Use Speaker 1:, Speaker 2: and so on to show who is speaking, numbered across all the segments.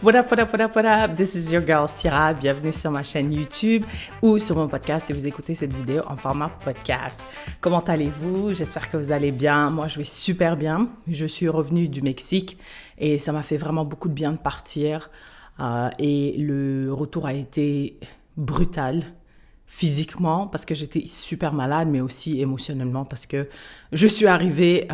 Speaker 1: What up, what up, what up, what up? This is your girl Syrah. Bienvenue sur ma chaîne YouTube ou sur mon podcast si vous écoutez cette vidéo en format podcast. Comment allez-vous? J'espère que vous allez bien. Moi, je vais super bien. Je suis revenue du Mexique et ça m'a fait vraiment beaucoup de bien de partir. Et le retour a été brutal. Physiquement, parce que j'étais super malade, mais aussi émotionnellement, parce que je suis arrivée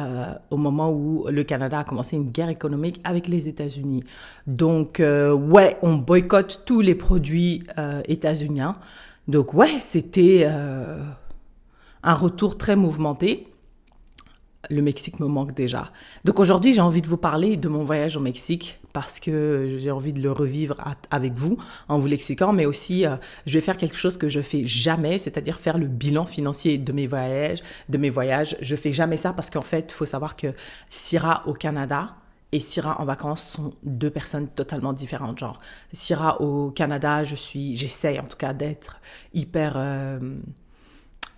Speaker 1: au moment où le Canada a commencé une guerre économique avec les États-Unis. Donc, ouais, on boycotte tous les produits états-uniens. Donc, ouais, c'était un retour très mouvementé. Le Mexique me manque déjà. Donc aujourd'hui, j'ai envie de vous parler de mon voyage au Mexique parce que j'ai envie de le revivre avec vous en vous l'expliquant, mais aussi je vais faire quelque chose que je fais jamais, c'est-à-dire faire le bilan financier de mes voyages. Je fais jamais ça parce qu'en fait, il faut savoir que Syrah au Canada et Syrah en vacances sont deux personnes totalement différentes. Genre, Syrah au Canada, j'essaye en tout cas d'être hyper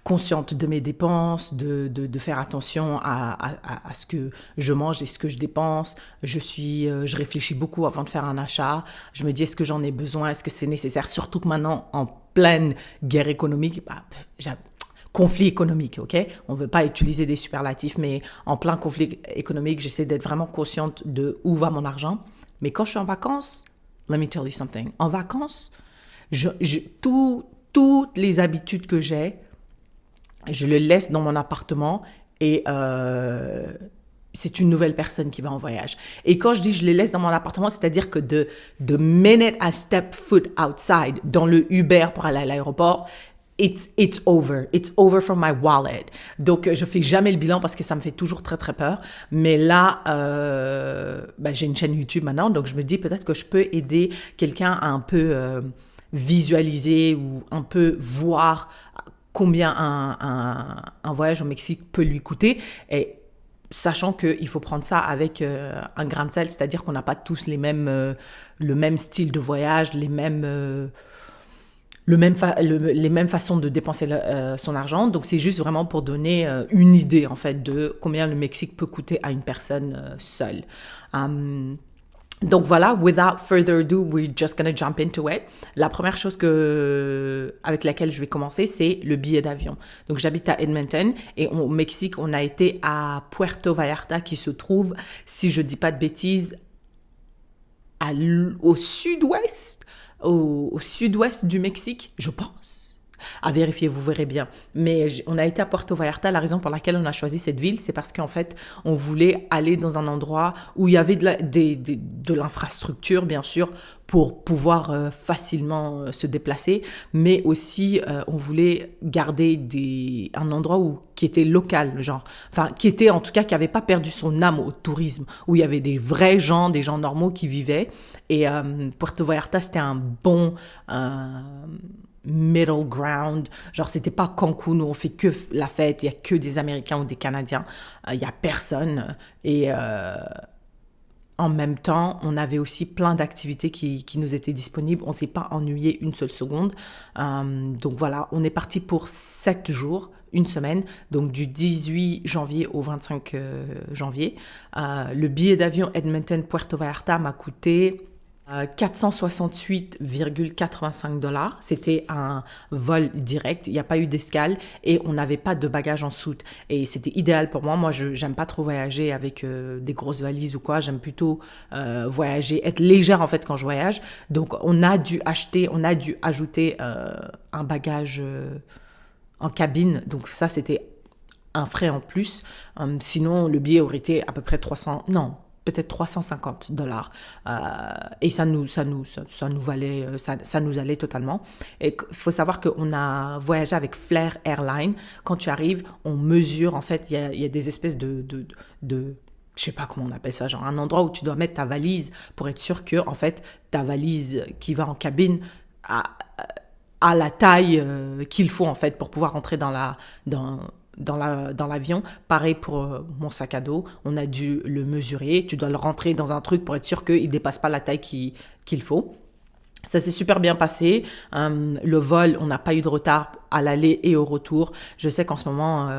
Speaker 1: consciente de mes dépenses, de faire attention à ce que je mange et ce que je dépense. Je réfléchis beaucoup avant de faire un achat. Je me dis, est-ce que j'en ai besoin? Est-ce que c'est nécessaire? Surtout que maintenant, en pleine guerre économique, conflit économique, ok? On ne veut pas utiliser des superlatifs, mais en plein conflit économique, j'essaie d'être vraiment consciente de où va mon argent. Mais quand je suis en vacances, let me tell you something. En vacances, toutes les habitudes que j'ai, je le laisse dans mon appartement et c'est une nouvelle personne qui va en voyage. Et quand je dis je les laisse dans mon appartement, c'est-à-dire que the minute I step foot outside, dans le Uber pour aller à l'aéroport, it's over. It's over from my wallet. Donc, je fais jamais le bilan parce que ça me fait toujours très, très peur. Mais là, j'ai une chaîne YouTube maintenant, donc je me dis peut-être que je peux aider quelqu'un à un peu visualiser ou un peu voir combien un voyage au Mexique peut lui coûter, et sachant qu'il faut prendre ça avec un grain de sel, c'est-à-dire qu'on n'a pas tous le même style de voyage, les mêmes façons de dépenser son argent. Donc c'est juste vraiment pour donner une idée en fait de combien le Mexique peut coûter à une personne seule. Donc voilà, without further ado, we're just gonna jump into it. La première chose avec laquelle je vais commencer, c'est le billet d'avion. Donc j'habite à Edmonton et au Mexique, on a été à Puerto Vallarta qui se trouve, si je dis pas de bêtises, au sud-ouest, au sud-ouest du Mexique, je pense. À vérifier, vous verrez bien. Mais on a été à Puerto Vallarta. La raison pour laquelle on a choisi cette ville, c'est parce qu'en fait, on voulait aller dans un endroit où il y avait de l'infrastructure, bien sûr, pour pouvoir facilement se déplacer. Mais aussi, on voulait garder un endroit qui était local, genre. Enfin, qui était, en tout cas, qui n'avait pas perdu son âme au tourisme, où il y avait des vrais gens, des gens normaux qui vivaient. Et Puerto Vallarta, c'était un bon middle ground, genre c'était pas Cancun où on fait que la fête, il y a que des Américains ou des Canadiens, il y a personne, et en même temps on avait aussi plein d'activités qui nous étaient disponibles, on s'est pas ennuyé une seule seconde. Donc voilà, on est parti pour 7 jours, une semaine, donc du 18 janvier au 25 janvier. Le billet d'avion Edmonton-Puerto Vallarta m'a coûté 468,85 $. C'était un vol direct, il n'y a pas eu d'escale et on n'avait pas de bagages en soute. Et c'était idéal pour moi. Moi, j'aime pas trop voyager avec des grosses valises ou quoi. J'aime plutôt voyager, être légère en fait quand je voyage. Donc, on a dû ajouter un bagage en cabine. Donc, ça, c'était un frais en plus. Sinon, le billet aurait été à peu près peut-être 350 $. Et ça nous allait totalement. Et il faut savoir qu'on a voyagé avec Flair Airlines. Quand tu arrives, on mesure, en fait, il y a des espèces de je sais pas comment on appelle ça, genre un endroit où tu dois mettre ta valise pour être sûr que, en fait, ta valise qui va en cabine a la taille qu'il faut, en fait, pour pouvoir rentrer dans l'avion. Pareil pour mon sac à dos, on a dû le mesurer, tu dois le rentrer dans un truc pour être sûr qu'il ne dépasse pas la taille qu'il faut. Ça s'est super bien passé. Le vol, on n'a pas eu de retard à l'aller et au retour. Je sais qu'en ce moment,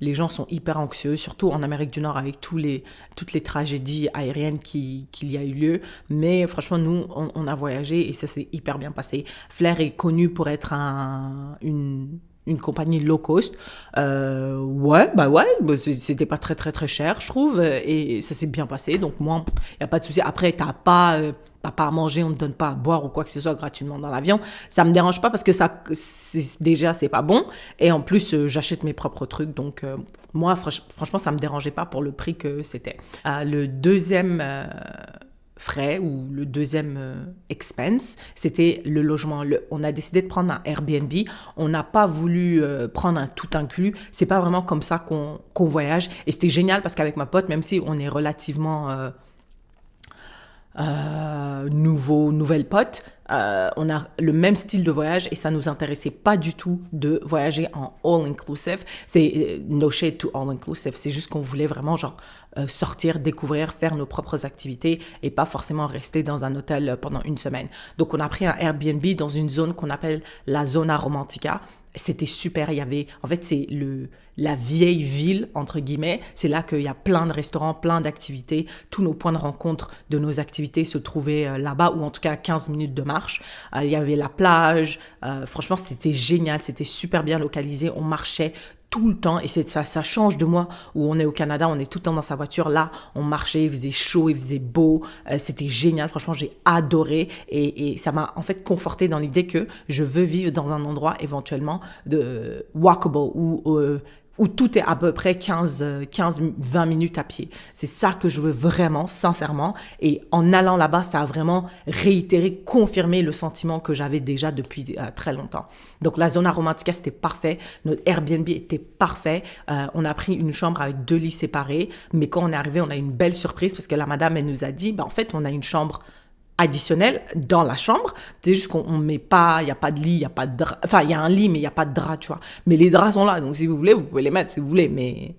Speaker 1: les gens sont hyper anxieux, surtout en Amérique du Nord avec toutes les tragédies aériennes qu'il y a eu lieu. Mais franchement, nous, on a voyagé et ça s'est hyper bien passé. Flair est connu pour être une compagnie low cost. Ouais, c'était pas très très très cher, je trouve, et ça s'est bien passé. Donc moi, y a pas de souci. Après, t'as pas à manger, on ne te donne pas à boire ou quoi que ce soit gratuitement dans l'avion. Ça me dérange pas parce que déjà, c'est pas bon. Et en plus, j'achète mes propres trucs. Donc, moi, franchement, ça me dérangeait pas pour le prix que c'était. Le deuxième frais ou le deuxième expense, c'était le logement. On a décidé de prendre un Airbnb. On n'a pas voulu prendre un tout inclus. C'est pas vraiment comme ça qu'on voyage. Et c'était génial parce qu'avec ma pote, même si on est relativement nouvelle pote, on a le même style de voyage et ça nous intéressait pas du tout de voyager en all inclusive. C'est no shade to all inclusive, c'est juste qu'on voulait vraiment genre sortir, découvrir, faire nos propres activités et pas forcément rester dans un hôtel pendant une semaine. Donc on a pris un Airbnb dans une zone qu'on appelle la Zona Romantica. C'était super, il y avait, en fait c'est la vieille ville, entre guillemets, c'est là qu'il y a plein de restaurants, plein d'activités, tous nos points de rencontre de nos activités se trouvaient là-bas, ou en tout cas à 15 minutes de marche. Il y avait la plage, franchement c'était génial, c'était super bien localisé, on marchait tout le temps et ça change de moi où on est au Canada, on est tout le temps dans sa voiture. Là, on marchait, il faisait chaud, il faisait beau, c'était génial. Franchement, j'ai adoré et ça m'a en fait conforté dans l'idée que je veux vivre dans un endroit éventuellement de walkable où tout est à peu près 15-20 minutes à pied. C'est ça que je veux vraiment, sincèrement. Et en allant là-bas, ça a vraiment réitéré, confirmé le sentiment que j'avais déjà depuis très longtemps. Donc la Zona Romantica, c'était parfait. Notre Airbnb était parfait. On a pris une chambre avec 2 lits séparés. Mais quand on est arrivé, on a eu une belle surprise parce que la madame, elle nous a dit, en fait, on a une chambre additionnel dans la chambre. C'est juste qu'on met pas, il n'y a pas de lit, il n'y a pas de drap. Enfin, il y a un lit, mais il n'y a pas de drap, tu vois. Mais les draps sont là, donc si vous voulez, vous pouvez les mettre si vous voulez, mais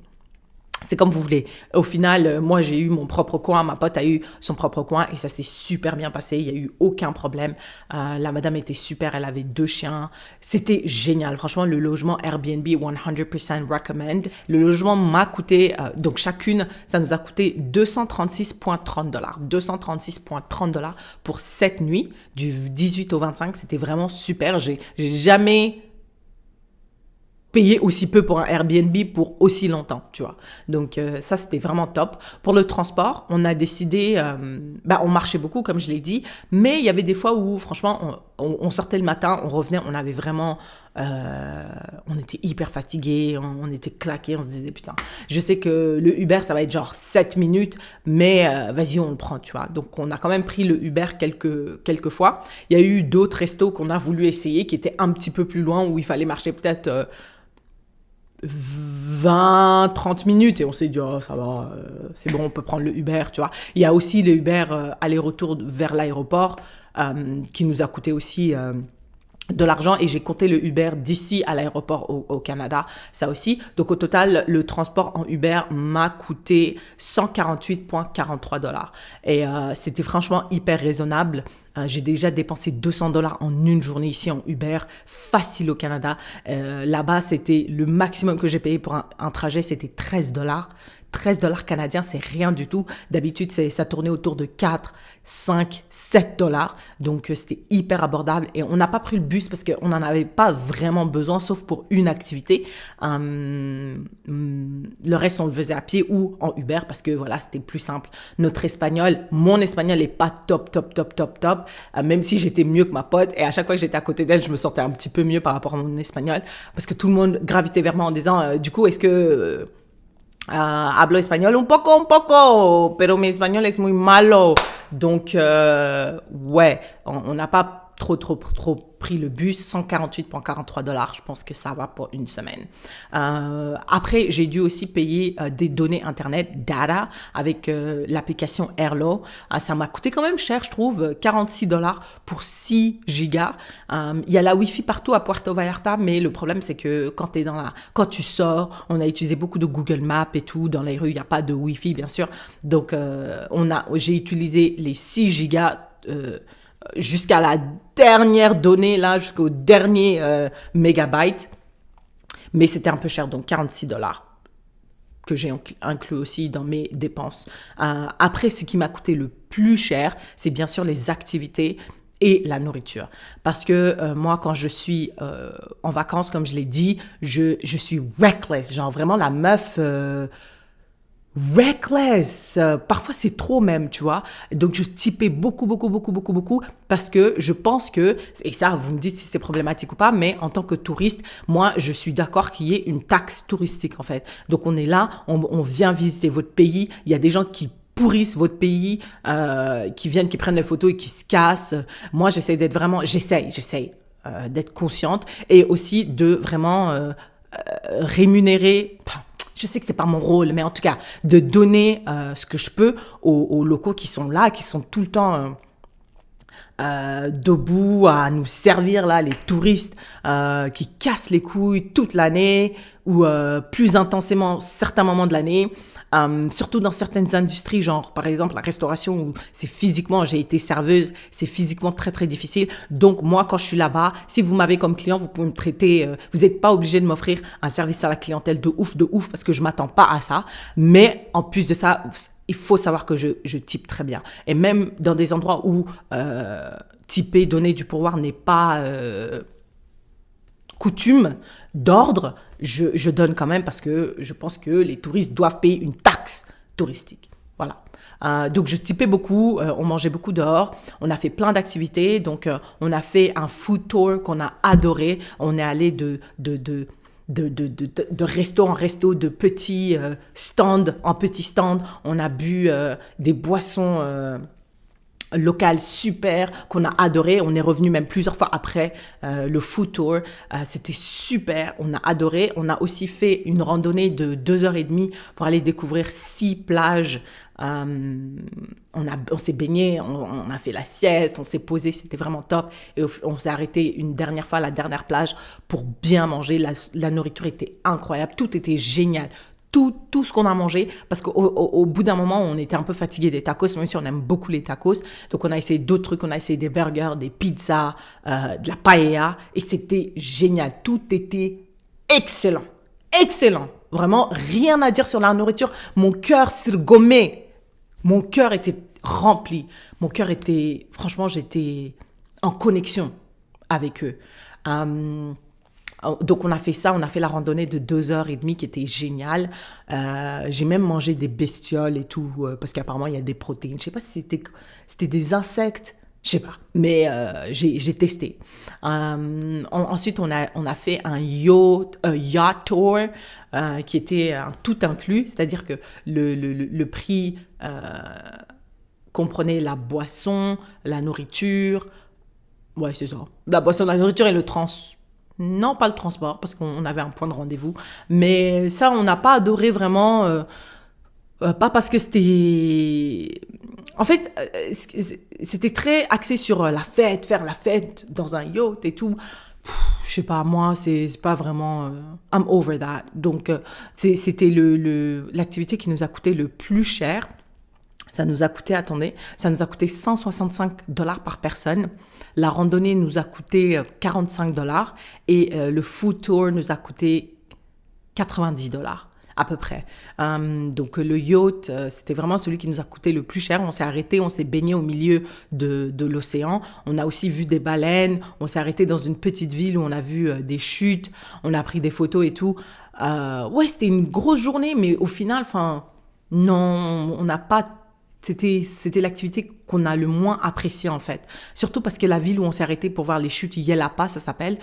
Speaker 1: c'est comme vous voulez. Au final, moi, j'ai eu mon propre coin, ma pote a eu son propre coin et ça s'est super bien passé. Il n'y a eu aucun problème. La madame était super, elle avait 2 chiens. C'était génial. Franchement, le logement Airbnb, 100% recommend. Le logement m'a coûté, donc chacune, ça nous a coûté 236,30 $. 236,30 $ pour 7 nuits, du 18 au 25. C'était vraiment super. J'ai jamais payer aussi peu pour un Airbnb pour aussi longtemps, tu vois. Donc ça, c'était vraiment top. Pour le transport, on a décidé, on marchait beaucoup, comme je l'ai dit, mais il y avait des fois où, franchement, on sortait le matin, on revenait, on avait vraiment, on était hyper fatigués, on était claqués, on se disait, putain, je sais que le Uber, ça va être genre 7 minutes, mais vas-y, on le prend, tu vois. Donc, on a quand même pris le Uber quelques fois. Il y a eu d'autres restos qu'on a voulu essayer qui étaient un petit peu plus loin, où il fallait marcher peut-être 20-30 minutes et on s'est dit oh, ça va, c'est bon, on peut prendre le Uber, tu vois. Il y a aussi le Uber aller-retour vers l'aéroport qui nous a coûté aussi de l'argent et j'ai compté le Uber d'ici à l'aéroport au Canada, ça aussi. Donc au total, le transport en Uber m'a coûté 148,43 $. Et c'était franchement hyper raisonnable. J'ai déjà dépensé 200 $ en une journée ici en Uber, facile au Canada. Là-bas, c'était le maximum que j'ai payé pour un trajet, c'était 13 $. 13 $ canadiens, c'est rien du tout. D'habitude, ça tournait autour de 4, 5, 7 $. Donc, c'était hyper abordable. Et on n'a pas pris le bus parce qu'on n'en avait pas vraiment besoin, sauf pour une activité. Le reste, on le faisait à pied ou en Uber parce que, voilà, c'était plus simple. Mon espagnol n'est pas top. Même si j'étais mieux que ma pote. Et à chaque fois que j'étais à côté d'elle, je me sentais un petit peu mieux par rapport à mon espagnol. Parce que tout le monde gravitait vers moi en disant, du coup, est-ce que... hablo español un poco, pero mi español es muy malo. Donc, ouais, on n'a pas trop pris le bus, 148,43 $. Je pense que ça va pour une semaine. Après, j'ai dû aussi payer des données Internet, data, avec l'application Airlo. Ça m'a coûté quand même cher, je trouve, 46 $ pour 6 gigas. Il y a la Wi-Fi partout à Puerto Vallarta, mais le problème, c'est que quand tu sors, on a utilisé beaucoup de Google Maps et tout. Dans les rues, il n'y a pas de Wi-Fi, bien sûr. Donc, j'ai utilisé les 6 gigas jusqu'à la dernière donnée, là, jusqu'au dernier mégabyte. Mais c'était un peu cher, donc 46 $. que j'ai inclus aussi dans mes dépenses. Après, ce qui m'a coûté le plus cher, c'est bien sûr les activités et la nourriture. Parce que moi, quand je suis en vacances, comme je l'ai dit, je suis reckless. Genre vraiment la meuf... reckless, parfois c'est trop même, tu vois. Donc je tipais beaucoup parce que je pense que, et ça vous me dites si c'est problématique ou pas, mais en tant que touriste, moi je suis d'accord qu'il y ait une taxe touristique en fait. Donc on est là, on vient visiter votre pays, il y a des gens qui pourrissent votre pays, qui viennent, qui prennent les photos et qui se cassent. Moi j'essaie d'être vraiment, j'essaie d'être consciente et aussi de vraiment rémunérer... Je sais que c'est pas mon rôle, mais en tout cas, de donner ce que je peux aux locaux qui sont là, qui sont tout le temps debout à nous servir, là, les touristes qui cassent les couilles toute l'année ou plus intensément certains moments de l'année. Surtout dans certaines industries, genre par exemple la restauration où c'est physiquement, j'ai été serveuse, c'est physiquement très très difficile. Donc moi quand je suis là-bas, si vous m'avez comme client, vous pouvez me traiter, vous n'êtes pas obligé de m'offrir un service à la clientèle de ouf parce que je m'attends pas à ça. Mais en plus de ça, il faut savoir que je type très bien. Et même dans des endroits où typer, donner du pourboire n'est pas coutume, d'ordre, je donne quand même parce que je pense que les touristes doivent payer une taxe touristique. Voilà. Donc je typais beaucoup, on mangeait beaucoup dehors, on a fait plein d'activités, donc on a fait un food tour qu'on a adoré, on est allé de resto en resto, de petits stands en petits stands, on a bu des boissons local super qu'on a adoré, on est revenu même plusieurs fois après le food tour, c'était super, on a adoré. On a aussi fait une randonnée de 2h30 pour aller découvrir 6 plages. On s'est baigné, on a fait la sieste, on s'est posé, c'était vraiment top. Et on s'est arrêté une dernière fois à la dernière plage pour bien manger. La nourriture était incroyable, tout était génial. Tout ce qu'on a mangé, parce qu'au bout d'un moment, on était un peu fatigué des tacos, même si on aime beaucoup les tacos. Donc, on a essayé d'autres trucs, on a essayé des burgers, des pizzas, de la paella, et c'était génial. Tout était excellent. Excellent. Vraiment, rien à dire sur la nourriture. Mon cœur s'est gommé. Mon cœur était rempli. Mon cœur était... Franchement, j'étais en connexion avec eux. Donc, on a fait ça, on a fait la randonnée de 2h30 qui était géniale. J'ai même mangé des bestioles et tout, parce qu'apparemment, il y a des protéines. Je sais pas si c'était des insectes, je sais pas, mais j'ai testé. Ensuite, on a fait un yacht tour qui était un tout inclus, c'est-à-dire que le prix comprenait la boisson, la nourriture, ouais, c'est ça, la boisson, la nourriture et le transport. Non, pas le transport, parce qu'on avait un point de rendez-vous. Mais ça, on n'a pas adoré vraiment. Pas parce que c'était... En fait, c'était très axé sur la fête, faire la fête dans un yacht et tout. Je sais pas, moi, c'est pas vraiment... I'm over that. Donc, c'était l'activité qui nous a coûté le plus cher. Ça nous a coûté, attendez, ça nous a coûté $165 par personne. La randonnée nous a coûté $45 et le food tour nous a coûté $90 à peu près. Donc le yacht, c'était vraiment celui qui nous a coûté le plus cher. On s'est arrêté, on s'est baigné au milieu de l'océan. On a aussi vu des baleines. On s'est arrêté dans une petite ville où on a vu des chutes. On a pris des photos et tout. Ouais, c'était une grosse journée, mais au final, non, on n'a pas... C'était l'activité qu'on a le moins appréciée en fait. Surtout parce que la ville où on s'est arrêté pour voir les chutes, Yellapa, ça s'appelle,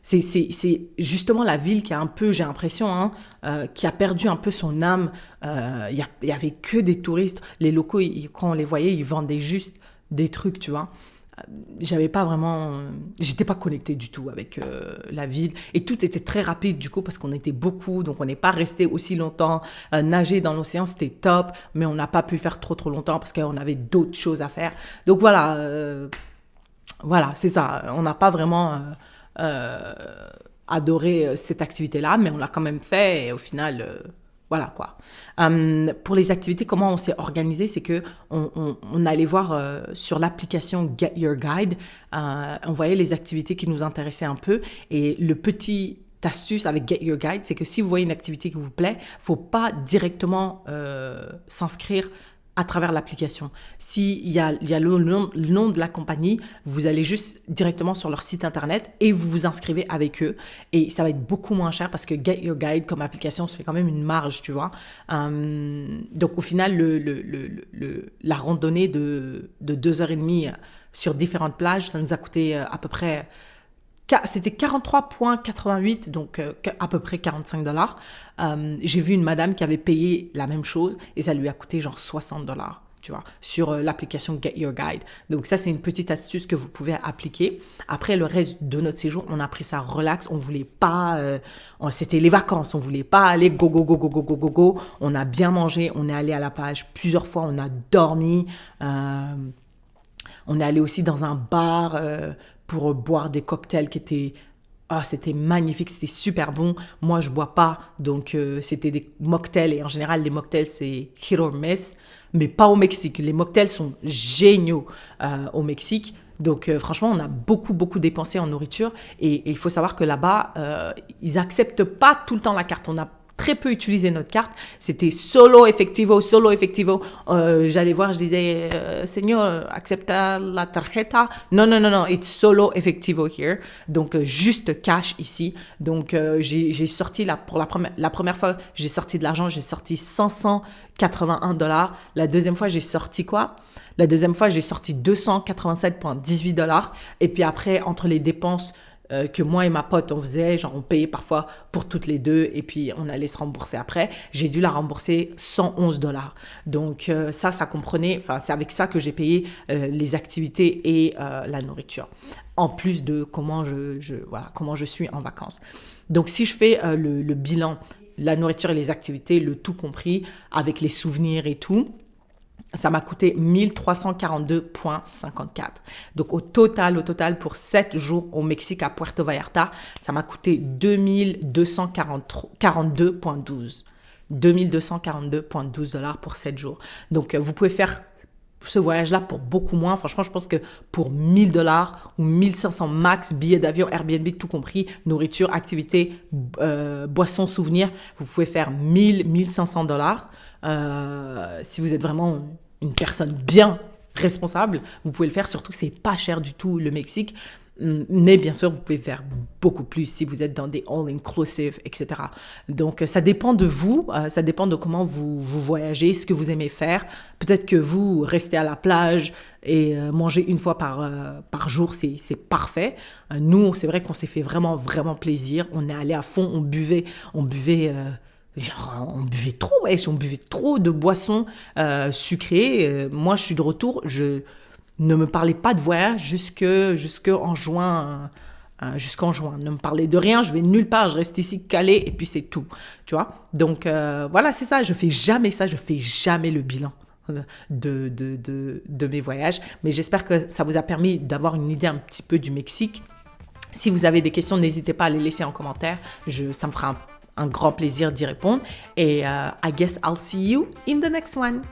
Speaker 1: c'est justement la ville qui a un peu, j'ai l'impression, qui a perdu un peu son âme. Il y avait que des touristes. Les locaux, quand on les voyait, ils vendaient juste des trucs, tu vois. J'avais pas vraiment... J'étais pas connectée du tout avec la ville. Et tout était très rapide du coup parce qu'on était beaucoup. Donc on n'est pas resté aussi longtemps. Nager dans l'océan, c'était top. Mais on n'a pas pu le faire trop longtemps parce qu'on avait d'autres choses à faire. Donc voilà. Voilà, c'est ça. On n'a pas vraiment adoré cette activité-là. Mais on l'a quand même fait. Et au final... Voilà quoi. Pour les activités, comment on s'est organisé, c'est que on allait voir sur l'application Get Your Guide, on voyait les activités qui nous intéressaient un peu et le petit astuce avec Get Your Guide, c'est que si vous voyez une activité qui vous plaît, faut pas directement s'inscrire à travers l'application. S'il y a le nom de la compagnie, vous allez juste directement sur leur site internet et vous vous inscrivez avec eux. Et ça va être beaucoup moins cher parce que Get Your Guide comme application, ça fait quand même une marge, tu vois. Donc au final, la randonnée de 2h30 sur différentes plages, ça nous a coûté à peu près... C'était 43,88, donc à peu près $45. J'ai vu une madame qui avait payé la même chose et ça lui a coûté genre $60, tu vois, sur l'application Get Your Guide. Donc ça, c'est une petite astuce que vous pouvez appliquer. Après, le reste de notre séjour, on a pris ça relax. On voulait pas... c'était les vacances. On voulait pas aller go, go, go, go, go, go, go, go. On a bien mangé. On est allé à la plage plusieurs fois. On a dormi. On est allé aussi dans un bar... pour boire des cocktails qui étaient... c'était magnifique, c'était super bon. Moi, je bois pas, donc c'était des mocktails. Et en général, les mocktails, c'est hit or miss, mais pas au Mexique. Les mocktails sont géniaux au Mexique. Donc, franchement, on a beaucoup, beaucoup dépensé en nourriture. Et il faut savoir que là-bas, ils acceptent pas tout le temps la carte. On a très peu utilisé notre carte. C'était solo efectivo. J'allais voir, je disais, Señor, ¿acepta la tarjeta? Non, it's solo efectivo here. Donc, juste cash ici. Donc, j'ai sorti, pour la première fois, j'ai sorti de l'argent, j'ai sorti $581. La deuxième fois, j'ai sorti quoi? La deuxième fois, j'ai sorti $287,18. Et puis après, entre les dépenses que moi et ma pote, on faisait, genre on payait parfois pour toutes les deux et puis on allait se rembourser après. J'ai dû la rembourser $111. Donc ça comprenait, enfin c'est avec ça que j'ai payé les activités et la nourriture. En plus de comment je suis en vacances. Donc si je fais le bilan, la nourriture et les activités, le tout compris, avec les souvenirs et tout, ça m'a coûté 1342,54. Donc, au total, pour 7 jours au Mexique, à Puerto Vallarta, ça m'a coûté 2242,12. $2242,12 pour 7 jours. Donc, vous pouvez faire ce voyage-là pour beaucoup moins. Franchement, je pense que pour $1000 ou 1500 max, billets d'avion, Airbnb, tout compris, nourriture, activités, boissons, souvenirs, vous pouvez faire $1500. Si vous êtes vraiment une personne bien responsable, vous pouvez le faire, surtout que c'est pas cher du tout le Mexique. Mais bien sûr, vous pouvez faire beaucoup plus si vous êtes dans des all-inclusive, etc. Donc, ça dépend de vous, ça dépend de comment vous voyagez, ce que vous aimez faire. Peut-être que vous restez à la plage et manger une fois par jour, c'est parfait. Nous, c'est vrai qu'on s'est fait vraiment, vraiment plaisir. On est allé à fond, on buvait on buvait trop de boissons sucrées. Moi, je suis de retour. Ne me parlez pas de voyage jusqu'en juin. Jusqu'en juin. Ne me parlez de rien, je vais nulle part, je reste ici calée et puis c'est tout. Tu vois? Donc, voilà, c'est ça. Je fais jamais le bilan de mes voyages. Mais j'espère que ça vous a permis d'avoir une idée un petit peu du Mexique. Si vous avez des questions, n'hésitez pas à les laisser en commentaire. Ça me fera un grand plaisir d'y répondre. Et I guess I'll see you in the next one.